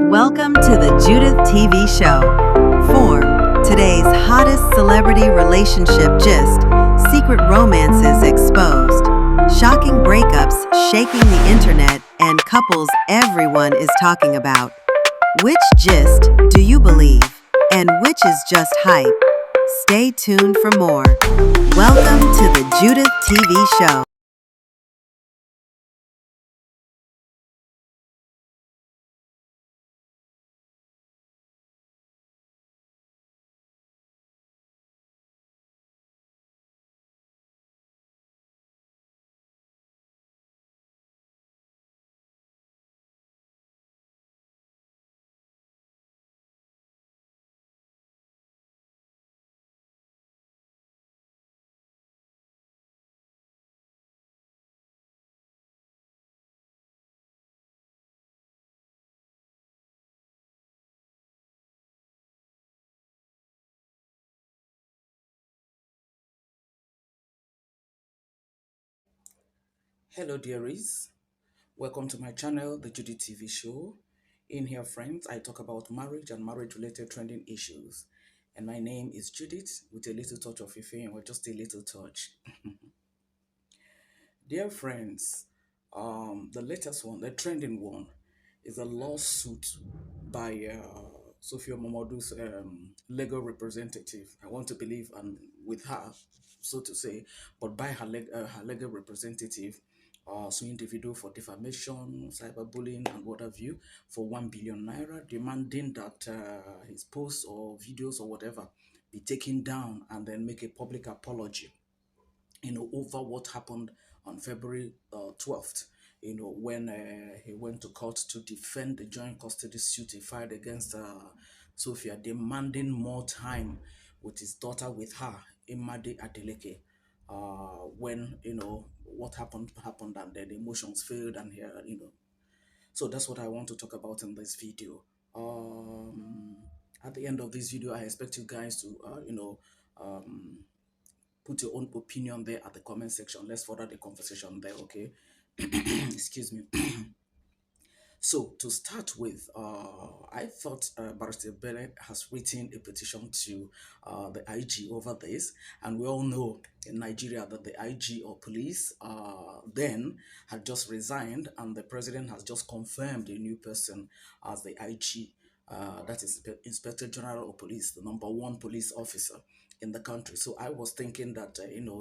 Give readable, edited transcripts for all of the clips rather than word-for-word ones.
Welcome to the Judith TV show. Form, today's hottest celebrity relationship gist, secret romances exposed, shocking breakups shaking the internet, and couples everyone is talking about. Which gist do you believe? And which is just hype? Stay tuned for more. Welcome to the Judith TV show. Hello, dearies. Welcome to my channel, the Judy TV show. In here, friends, I talk about marriage and marriage-related trending issues. And my name is Judith with a little touch of Ife or just a little touch. Dear friends, the latest one, the trending one, is a lawsuit by Sophia Momodu's legal representative. I want to believe, and with her, so to say, but by her legal representative, suing Davido for defamation, cyberbullying, and what have you, for 1 billion naira, demanding that his posts or videos or whatever be taken down and then make a public apology, over what happened on February 12th, when he went to court to defend the joint custody suit he filed against Sophia, demanding more time with his daughter, with her, Imade Adeleke. When, what happened, and then the emotions failed, and here, So that's what I want to talk about in this video. At the end of this video, I expect you guys to, um, put your own opinion there at the comment section. Let's further the conversation there, okay? Excuse me. So to start with, I thought Barrister Bennett has written a petition to the IG over this, and we all know in Nigeria that the IG or police then had just resigned, and the president has just confirmed a new person as the IG. That is Inspector General of Police, the number one police officer in the country. So I was thinking that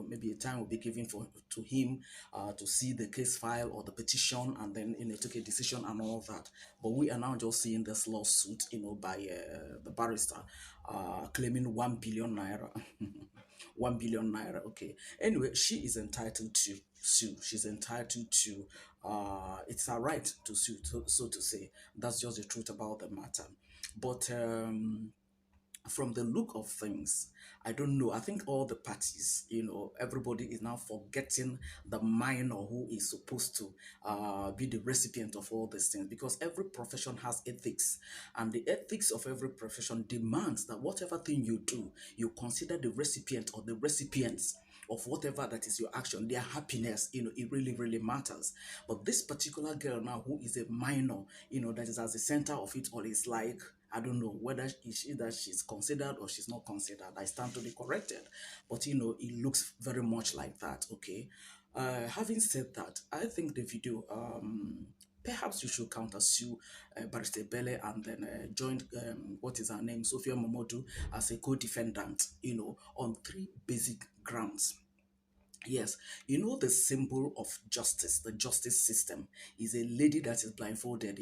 maybe a time will be given for to him to see the case file or the petition, and then take a decision and all that. But we are now just seeing this lawsuit, by the barrister claiming 1 billion naira. 1 billion naira. Okay. Anyway, she is entitled to sue. She's entitled to. It's her right to sue, so to say. That's just the truth about the matter. But from the look of things, I don't know. I think all the parties, everybody is now forgetting the minor who is supposed to be the recipient of all these things, because every profession has ethics, and the ethics of every profession demands that whatever thing you do, you consider the recipient or the recipients of whatever that is your action, their happiness, it really, really matters. But this particular girl now, who is a minor, that is at the center of it all, is like, I don't know whether either she's considered or she's not considered. I stand to be corrected. But it looks very much like that, okay? Having said that, I think the video, perhaps you should countersue Barrister Bele, and then join, what is her name, Sophia Momodu, as a co-defendant, on three basic grounds. Yes, the symbol of justice, the justice system, is a lady that is blindfolded,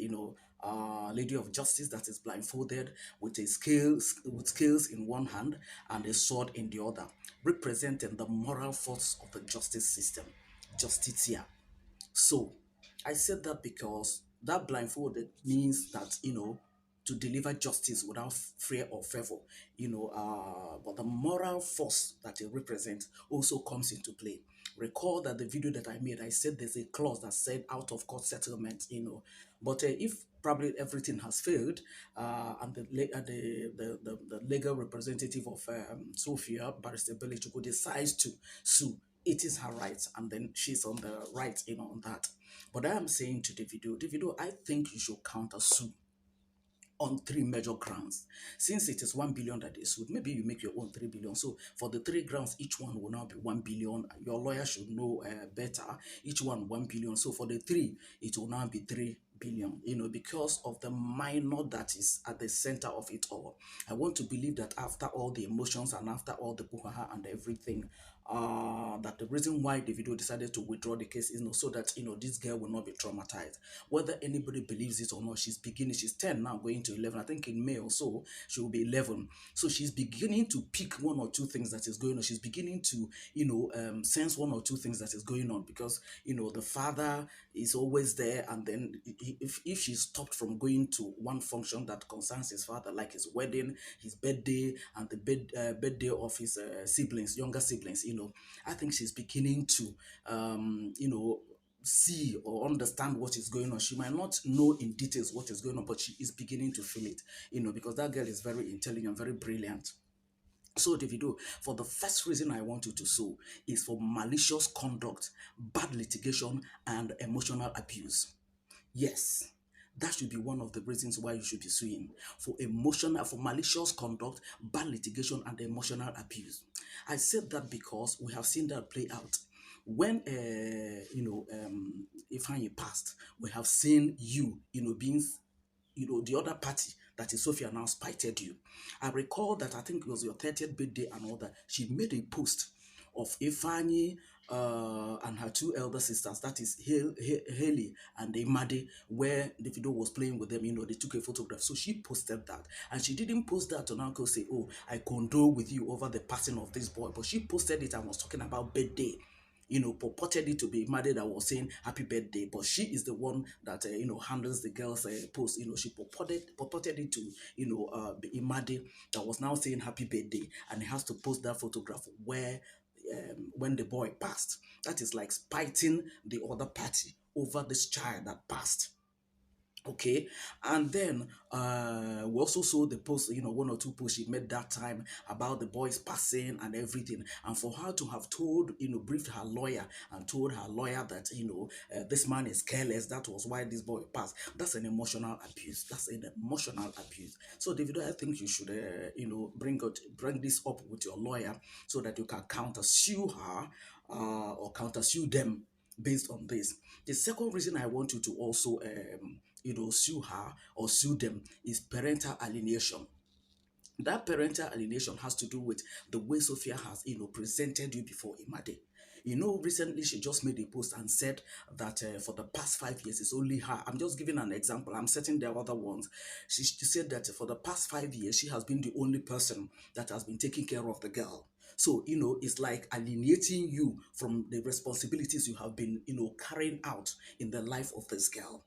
lady of justice that is blindfolded with with scales in one hand and a sword in the other, representing the moral force of the justice system, justitia. So I said that because that blindfolded means that, to deliver justice without fear or favor, but the moral force that it represents also comes into play. Recall that the video that I made, I said there's a clause that said out of court settlement, but if probably everything has failed, and the legal representative of Sophia, Barrister Belichuku, decides to sue, it is her right, and then she's on the right, on that. But I am saying to Davido, I think you should counter sue. on three major grounds. Since it is 1 billion that they sued, maybe you make your own 3 billion. So for the three grounds, each one will now be 1 billion. Your lawyer should know better. Each one 1 billion. So for the three, it will now be 3 billion, because of the minor that is at the center of it all. I want to believe that after all the emotions and after all the buhaha and everything, that the reason why Davido decided to withdraw the case is so that this girl will not be traumatized. Whether anybody believes it or not, she's 10 now, going to 11. I think in May or so she will be 11. So she's beginning to pick one or two things that is going on. She's beginning to sense one or two things that is going on, because the father is always there, and then if she stopped from going to one function that concerns his father, like his wedding, his birthday, and the birthday of his siblings, younger siblings, I think she's beginning to see or understand what is going on. She might not know in details what is going on, but she is beginning to feel it, because that girl is very intelligent, very brilliant. So, Davido, for the first reason I want you to sue is for malicious conduct, bad litigation, and emotional abuse. Yes, that should be one of the reasons why you should be suing, for malicious conduct, bad litigation, and emotional abuse. I said that because we have seen that play out. When Ifeanyi passed, we have seen being the other party, that is Sophia, now spited you. I recall that I think it was your 30th birthday and all that. She made a post of Ifeanyi and her two elder sisters, that is Haley and Imade, where Davido was playing with them. They took a photograph. So she posted that. And she didn't post that to Uncle say, oh, I condole with you over the passing of this boy. But she posted it and was talking about birthday, purported it to be Imade that was saying happy birthday, but she is the one that handles the girl's post. She purported it to be Imade that was now saying happy birthday, and he has to post that photograph where when the boy passed. That is like spiting the other party over this child that passed. Okay, and then we also saw the post, one or two posts she made that time about the boys passing and everything, and for her to have told, briefed her lawyer and told her lawyer that this man is careless, that was why this boy passed. That's an emotional abuse. That's an emotional abuse. So, David, I think you should bring this up with your lawyer so that you can countersue her or countersue them based on this. The second reason I want you to also sue her or sue them is parental alienation. That parental alienation has to do with the way Sophia has presented you before Imade. Recently she just made a post and said that for the past 5 years it's only her. I'm just giving an example. I'm certain there are other ones. She said that for the past 5 years she has been the only person that has been taking care of the girl. So, it's like alienating you from the responsibilities you have been, carrying out in the life of this girl.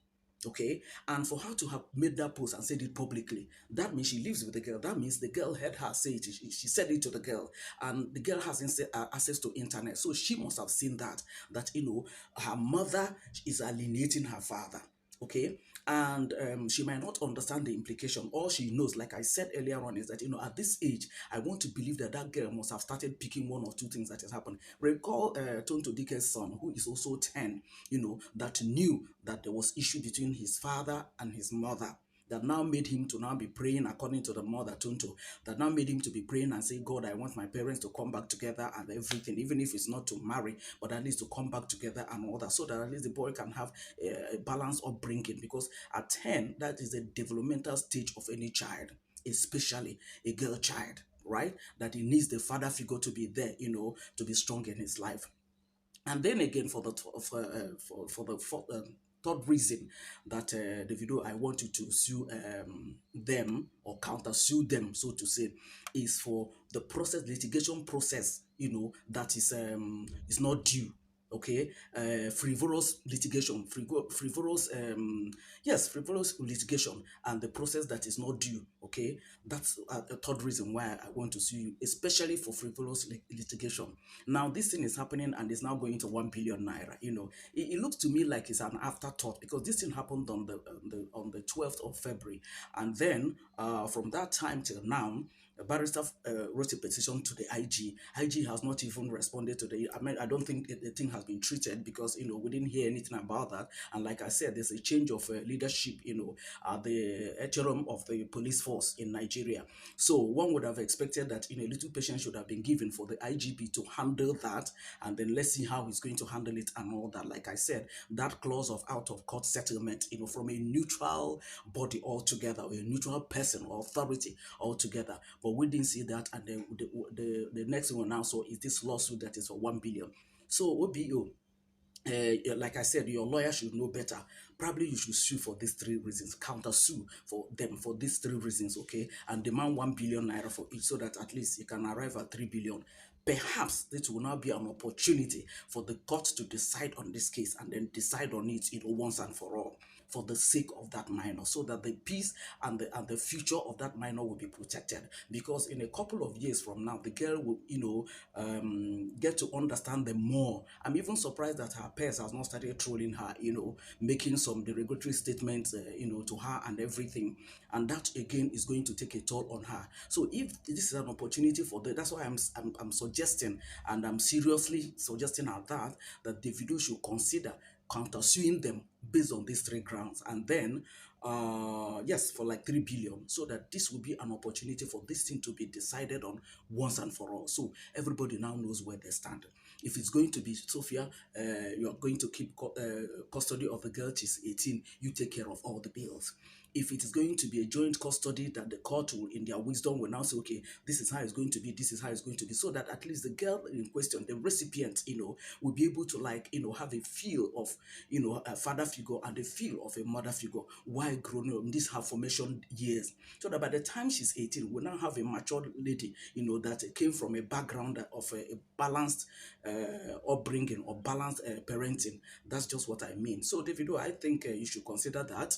Okay, and for her to have made that post and said it publicly, that means she lives with the girl. That means the girl heard her say it. She said it to the girl, and the girl has access to internet, so she must have seen that her mother is alienating her father. Okay, and she might not understand the implication. All she knows, like I said earlier on, is that at this age, I want to believe that that girl must have started picking one or two things that has happened. Recall Tonto Dike's son, who is also 10, that knew that there was issue between his father and his mother, that now made him to now be praying according to the mother Tonto, that now made him to be praying and say, God, I want my parents to come back together and everything, even if it's not to marry, but at least to come back together and all that, so that at least the boy can have a balanced upbringing, because at 10, that is the developmental stage of any child, especially a girl child, right? That he needs the father figure to be there, to be strong in his life. And then again, for the third reason that Davido, I want you to sue them or counter sue them, so to say, is for the litigation process, that is not due. Okay, frivolous litigation, frivolous litigation, and the process that is not due. Okay, that's a third reason why I want to sue you, especially for frivolous litigation. Now, this thing is happening and it's now going to 1 billion naira. It looks to me like it's an afterthought, because this thing happened on the 12th of February, and then from that time till now, A barrister wrote a petition to the IG. IG has not even responded to the. I mean, I don't think the thing has been treated because we didn't hear anything about that. And like I said, there's a change of leadership, at the echelon of the police force in Nigeria. So one would have expected that a little patience should have been given for the IGP to handle that, and then let's see how he's going to handle it and all that. Like I said, that clause of out of court settlement, from a neutral body altogether, or a neutral person or authority altogether. But we didn't see that, and then the next thing we now saw is this lawsuit that is for 1 billion. So OBO, like I said, your lawyer should know better. Probably you should sue for these three reasons, counter sue for them for these three reasons, okay? And demand 1 billion naira for each so that at least you can arrive at 3 billion. Perhaps this will now be an opportunity for the court to decide on this case and then decide on it, once and for all, for the sake of that minor, so that the peace and the future of that minor will be protected. Because in a couple of years from now, the girl will, get to understand them more. I'm even surprised that her peers has not started trolling her, making some derogatory statements, to her and everything. And that again is going to take a toll on her. So if this is an opportunity for that's why I'm suggesting, and I'm seriously suggesting at that Davido should consider countersuing them based on these three grounds, and then yes, for like 3 billion, so that this will be an opportunity for this thing to be decided on once and for all, so everybody now knows where they stand. If it's going to be Sophia, you're going to keep custody of the girl, she's 18, you take care of all the bills. If it is going to be a joint custody, that the court will, in their wisdom, will now say, okay, this is how it's going to be, this is how it's going to be, so that at least the girl in question, the recipient, will be able to have a feel of, a father figure and a feel of a mother figure while growing up in these her formation years, so that by the time she's 18, we'll now have a mature lady, that came from a background of a balanced upbringing or balanced parenting. That's just what I mean. So Davido, I think you should consider that,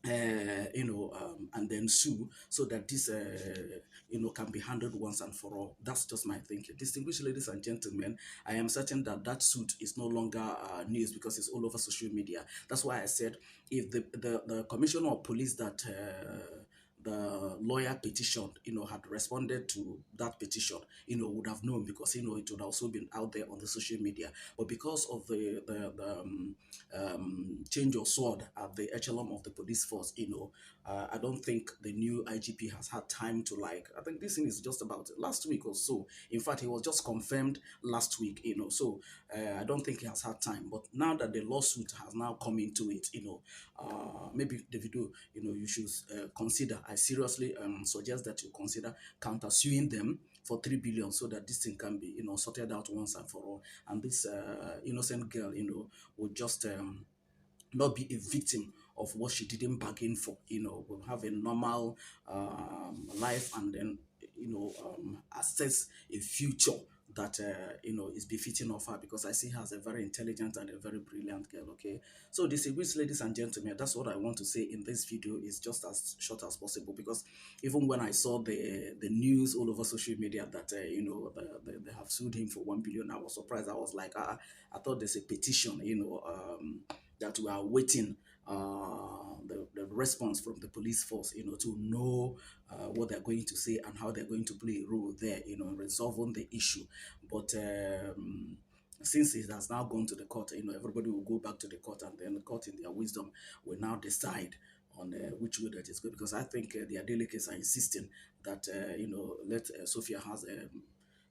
and then sue, so that this, can be handled once and for all. That's just my thinking. Distinguished ladies and gentlemen, I am certain that that suit is no longer news because it's all over social media. That's why I said if the commissioner of police that the lawyer petitioned, had responded to that petition, would have known, because, it would also been out there on the social media. But because of the change of sword at the echelon of the police force, I don't think the new IGP has had time to I think this thing is just about last week or so. In fact, he was just confirmed last week, so I don't think he has had time. But now that the lawsuit has now come into it, maybe Davido, you should consider. I seriously suggest that you consider countersuing them for 3 billion, so that this thing can be, sorted out once and for all. And this innocent girl, would just not be a victim of what she didn't bargain for, will have a normal life, and then, assess a future that, is befitting of her, because I see her as a very intelligent and a very brilliant girl, okay? So distinguished ladies and gentlemen, that's what I want to say in this video. Is just as short as possible, because even when I saw the news all over social media that, they have sued him for 1 billion, I was surprised. I was like, I thought there's a petition, that we are waiting the response from the police force, to know what they're going to say and how they're going to play a role there, in resolving the issue. But since it has now gone to the court, everybody will go back to the court, and then the court, in their wisdom, will now decide on which way that is good. Because I think the delegates are insisting that, let Sophia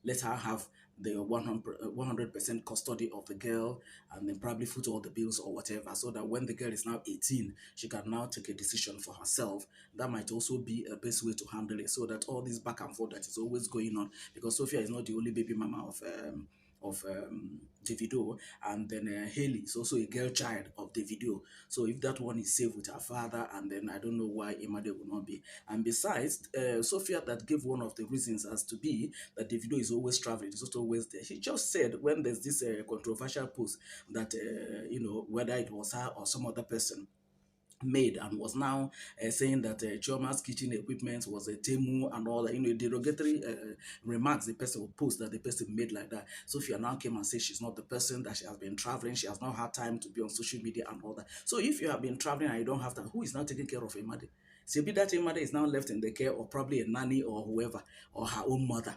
let her have the 100% custody of the girl, and then probably foot all the bills or whatever, so that when the girl is now 18, she can now take a decision for herself. That might also be a best way to handle it, so that all this back and forth that is always going on, because Sophia is not the only baby mama of Davido, and then Haley is also a girl child of Davido. So if that one is safe with her father, and then I don't know why Imade will not be. And besides, Sophia that gave one of the reasons as to be that Davido is always traveling, is also always there. She just said, when there's this controversial post that, whether it was her or some other person made, and was now saying that Chioma's kitchen equipment was a Temu and all that, derogatory remarks the person would post that the person made like that. Sophia now came and said she's not the person, that she has been traveling, she has not had time to be on social media and all that. So if you have been traveling and you don't have time, who is now taking care of Imade? Maybe that mother is now left in the care of probably a nanny or whoever, or her own mother.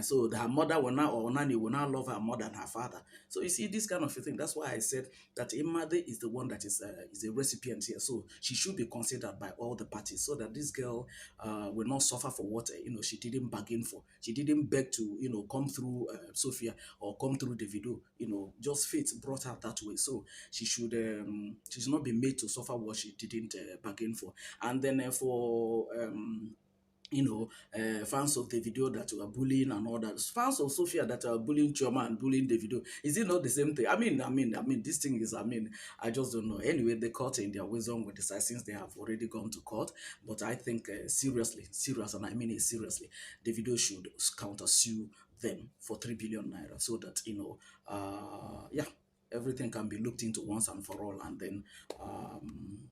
So her mother will now, or nanny will now love her more than her father. So you see this kind of a thing. That's why I said that a mother is the one that is a recipient here. So she should be considered by all the parties, so that this girl will not suffer for what she didn't bargain for. She didn't beg to come through Sophia or come through Davido. Just fate brought her that way. So she should not be made to suffer what she didn't bargain for. And then for fans of the video that were bullying and all that, fans of Sophia that are bullying Choma and bullying the video, is it not the same thing? I mean, this thing is, I just don't know. Anyway, the court in their wisdom will decide, since they have already gone to court. But I think serious, and I mean it seriously, the video should counter sue them for 3 billion naira, so that yeah, everything can be looked into once and for all. And then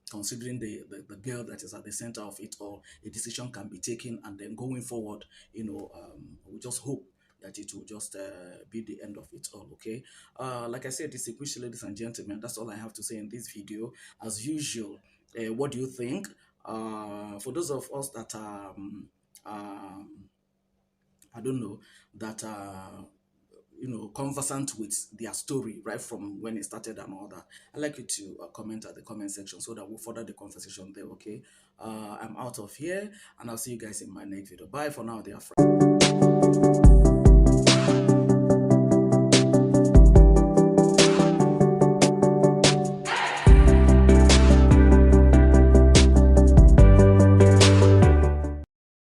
considering the girl that is at the center of it all, a decision can be taken. And then going forward, we just hope that it will just be the end of it all. Okay, like I said, distinguished ladies and gentlemen, that's all I have to say in this video. As usual, what do you think? For those of us that I don't know, that conversant with their story right from when it started and all that, I'd like you to comment at the comment section, so that we'll further the conversation there. Okay, I'm out of here, and I'll see you guys in my next video. Bye for now, dear friends.